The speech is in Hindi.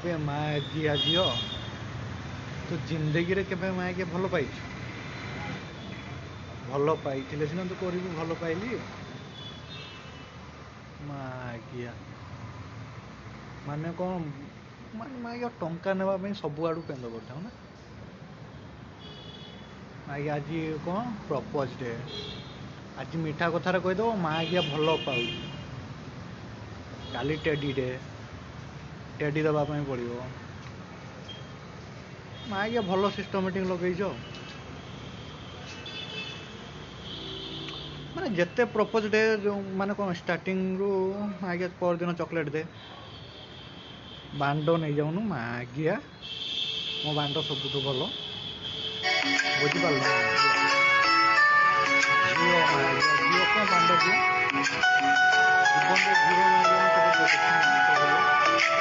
ए माँ गिया झील तू जिंदगी रे केबे माँ के भल पाई भल पाई सिना तू कर भल पाइली माँ गिया माने कौन माने माँ के टंका नापी सब आड़ पेंद करता ना माँ आज कौन प्रपोज डे आज मीठा कथार कहीदेव माँ आज्ञा भल पाऊ काली टेडी डे टेडी देवाई पड़ो माँ आज्ञा भल सिस्टमेटिक लगे माने जिते प्रपोज डे जो माने कौन स्टार्टिंग रु आज्ञा पर दिन चॉकलेट दे बांड नहीं जाऊनु माँ आज्ञा मो बांड सब भल बुझिपार झील कौन बांड दिए जीवन में झील